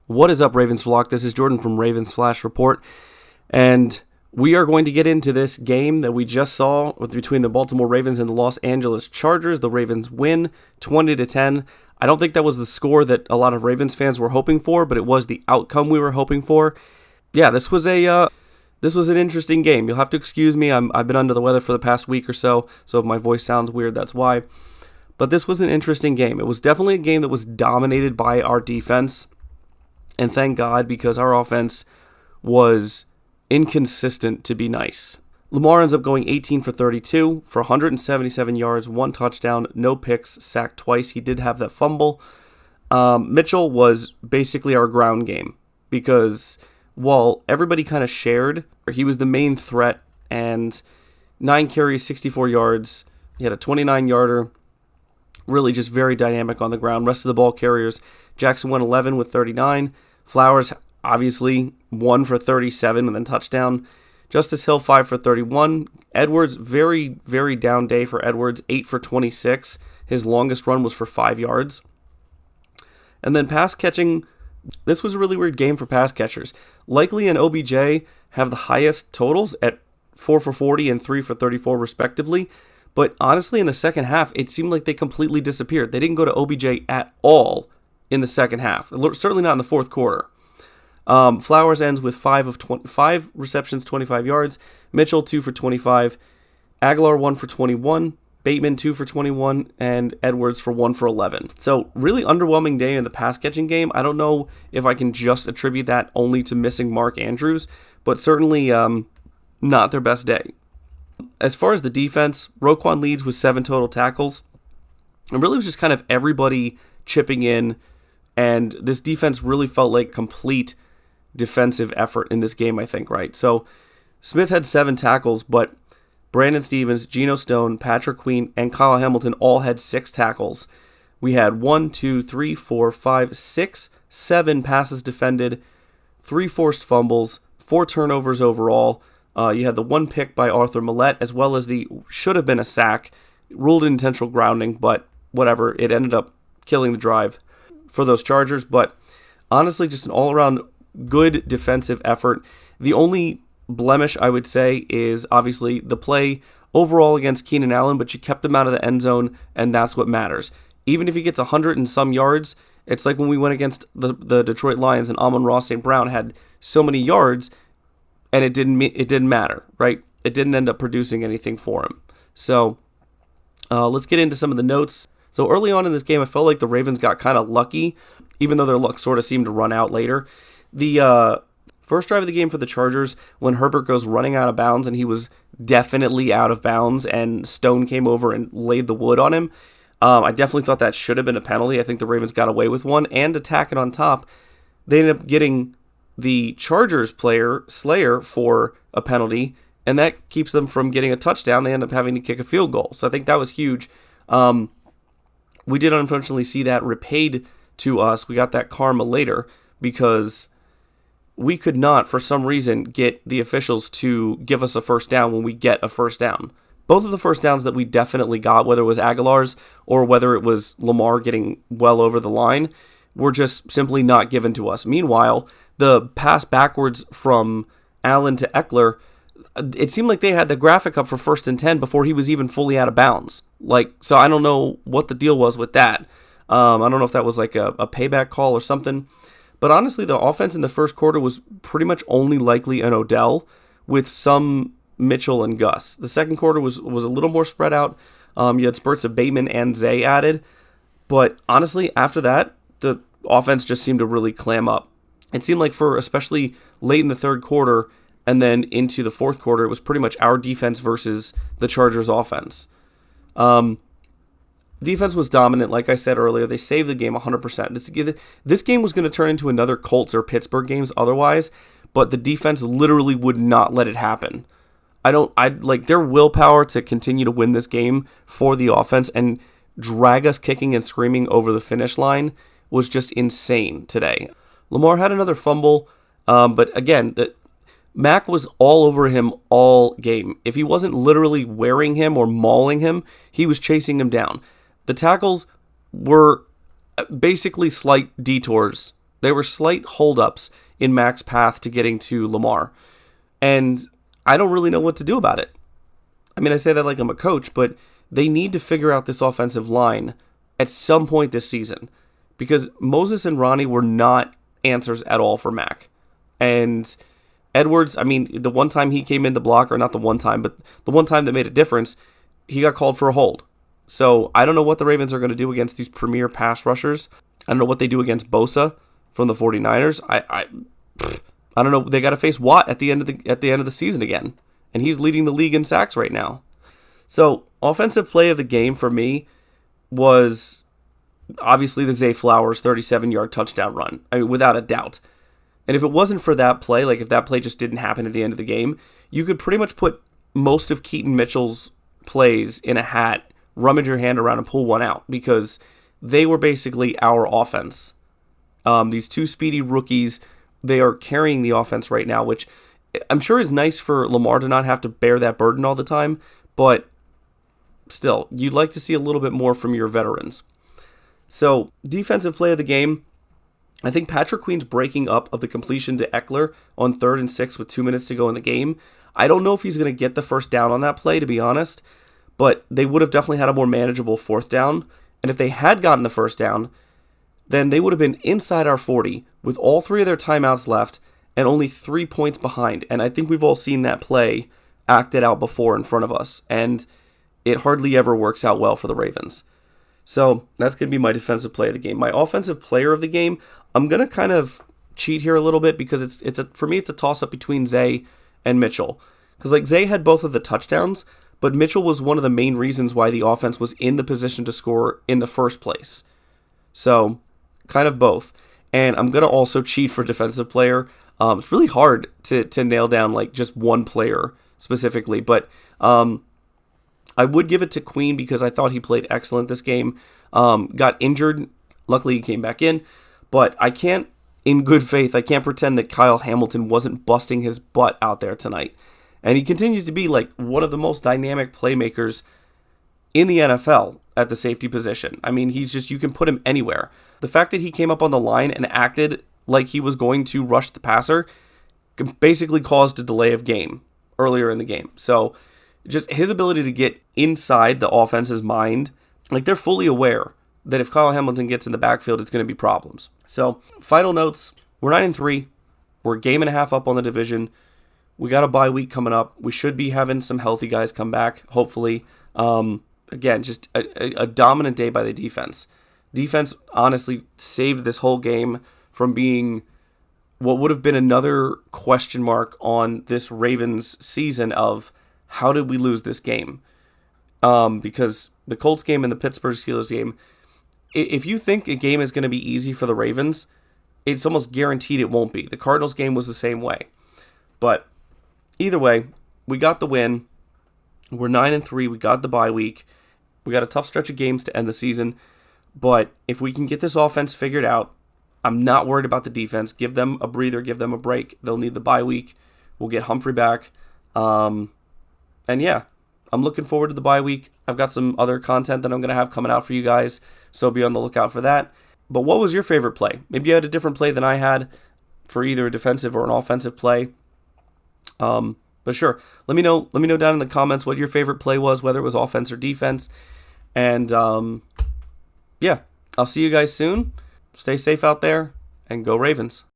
What is up, Ravens Flock? This is Jordan from Ravens Flash Report, and we are going to get into this game that we just saw between the Baltimore Ravens and the Los Angeles Chargers. The Ravens win 20-10. I don't think that was the score that a lot of Ravens fans were hoping for, but it was the outcome we were hoping for. Yeah, this was an interesting game. You'll have to excuse me. I've been under the weather for the past week or so if my voice sounds weird, that's why. But this was an interesting game. It was definitely a game that was dominated by our defense. And thank God, because our offense was inconsistent to be nice. Lamar ends up going 18 for 32 for 177 yards, 1 touchdown, no picks, sacked twice. He did have that fumble. Mitchell was basically our ground game because while everybody kind of shared, he was the main threat, and 9 carries, 64 yards. He had a 29-yarder. Really just very dynamic on the ground. Rest of the ball carriers, Jackson went 11 with 39. Flowers, obviously, 1 for 37 and then touchdown. Justice Hill, 5 for 31. Edwards, very, very down day for Edwards, 8 for 26. His longest run was for 5 yards. And then pass catching, this was a really weird game for pass catchers. Likely and OBJ have the highest totals at 4 for 40 and 3 for 34 respectively. But honestly, in the second half, it seemed like they completely disappeared. They didn't go to OBJ at all in the second half. Certainly not in the fourth quarter. Flowers ends with 5 receptions, 25 yards. Mitchell, 2 for 25. Aguilar, 1 for 21. Bateman, 2 for 21. And Edwards for 1 for 11. So really underwhelming day in the pass-catching game. I don't know if I can just attribute that only to missing Mark Andrews, but certainly not their best day. As far as the defense, Roquan leads with 7 total tackles. It really was just kind of everybody chipping in, and this defense really felt like complete defensive effort in this game, I think, right? So Smith had 7 tackles, but Brandon Stevens, Geno Stone, Patrick Queen, and Kyle Hamilton all had 6 tackles. We had 7 passes defended, 3 forced fumbles, 4 turnovers overall. You had the 1 pick by Arthur Millette, as well as the should have been a sack, ruled intentional grounding, but whatever. It ended up killing the drive for those Chargers. But honestly, just an all-around good defensive effort. The only blemish, I would say, is obviously the play overall against Keenan Allen, but you kept him out of the end zone, and that's what matters. Even if he gets 100 and some yards, it's like when we went against the Detroit Lions and Amon-Ra St. Brown had so many yards, and it didn't matter, right? It didn't end up producing anything for him. So let's get into some of the notes. So early on in this game, I felt like the Ravens got kind of lucky, even though their luck sort of seemed to run out later. The first drive of the game for the Chargers, when Herbert goes running out of bounds, and he was definitely out of bounds, and Stone came over and laid the wood on him, I definitely thought that should have been a penalty. I think the Ravens got away with one, and to tack it on top, they ended up getting the Chargers player, Slayer, for a penalty, and that keeps them from getting a touchdown. They end up having to kick a field goal. So I think that was huge. We did unfortunately see that repaid to us. We got that karma later because we could not, for some reason, get the officials to give us a first down when we get a first down. Both of the first downs that we definitely got, whether it was Aguilar's or whether it was Lamar getting well over the line, were just simply not given to us. Meanwhile, the pass backwards from Allen to Eckler, it seemed like they had the graphic up for 1st and 10 before he was even fully out of bounds. So I don't know what the deal was with that. I don't know if that was like a payback call or something. But honestly, the offense in the first quarter was pretty much only likely an Odell with some Mitchell and Gus. The second quarter was a little more spread out. You had spurts of Bateman and Zay added. But honestly, after that, the offense just seemed to really clam up. It seemed like for especially late in the third quarter and then into the fourth quarter, it was pretty much our defense versus the Chargers' offense. Defense was dominant, like I said earlier. They saved the game 100%. This game was going to turn into another Colts or Pittsburgh games otherwise, but the defense literally would not let it happen. I'd like their willpower to continue to win this game for the offense and drag us kicking and screaming over the finish line was just insane today. Lamar had another fumble, but again, Mac was all over him all game. If he wasn't literally wearing him or mauling him, he was chasing him down. The tackles were basically slight detours There were slight holdups in Mac's path to getting to Lamar. And I don't really know what to do about it. I mean, I say that like I'm a coach, but they need to figure out this offensive line at some point this season. Because Moses and Ronnie were not answers at all for Mac. And Edwards, I mean, the one time he came in to block, or not the one time, but the one time that made a difference, he got called for a hold. So I don't know what the Ravens are going to do against these premier pass rushers. I don't know what they do against Bosa from the 49ers. I don't know. They got to face Watt at the end of the season again, and he's leading the league in sacks right now. So offensive play of the game for me was obviously the Zay Flowers 37-yard touchdown run. I mean, without a doubt. And if it wasn't for that play, like if that play just didn't happen at the end of the game, you could pretty much put most of Keaton Mitchell's plays in a hat, rummage your hand around and pull one out, because they were basically our offense. These two speedy rookies, they are carrying the offense right now, which I'm sure is nice for Lamar to not have to bear that burden all the time, but still, you'd like to see a little bit more from your veterans. So, defensive play of the game, I think Patrick Queen's breaking up of the completion to Eckler on 3rd and 6 with 2 minutes to go in the game. I don't know if he's going to get the first down on that play, to be honest, but they would have definitely had a more manageable 4th down. And if they had gotten the first down, then they would have been inside our 40 with all 3 of their timeouts left and only 3 points behind. And I think we've all seen that play acted out before in front of us, and it hardly ever works out well for the Ravens. So that's going to be my defensive play of the game. My offensive player of the game, I'm going to kind of cheat here a little bit, because for me it's a toss-up between Zay and Mitchell. Because like Zay had both of the touchdowns, but Mitchell was one of the main reasons why the offense was in the position to score in the first place. So kind of both. And I'm going to also cheat for defensive player. It's really hard to nail down like just one player specifically, but I would give it to Queen because I thought he played excellent this game. Got injured. Luckily, he came back in. But I can't, in good faith, I can't pretend that Kyle Hamilton wasn't busting his butt out there tonight. And he continues to be like one of the most dynamic playmakers in the NFL at the safety position. I mean, you can put him anywhere. The fact that he came up on the line and acted like he was going to rush the passer basically caused a delay of game earlier in the game. So just his ability to get inside the offense's mind, like they're fully aware that if Kyle Hamilton gets in the backfield, it's going to be problems. So final notes, we're 9-3. We're a game and a half up on the division. We got a bye week coming up. We should be having some healthy guys come back, hopefully. Again, just a dominant day by the defense. Defense honestly saved this whole game from being what would have been another question mark on this Ravens season of how did we lose this game? Because the Colts game and the Pittsburgh Steelers game, if you think a game is going to be easy for the Ravens, it's almost guaranteed it won't be. The Cardinals game was the same way. But either way, we got the win. We're 9-3. We got the bye week. We got a tough stretch of games to end the season. But if we can get this offense figured out, I'm not worried about the defense. Give them a breather. Give them a break. They'll need the bye week. We'll get Humphrey back. And yeah, I'm looking forward to the bye week. I've got some other content that I'm going to have coming out for you guys, so be on the lookout for that. But what was your favorite play? Maybe you had a different play than I had for either a defensive or an offensive play. But sure, let me know down in the comments what your favorite play was, whether it was offense or defense. And yeah, I'll see you guys soon. Stay safe out there, and go Ravens.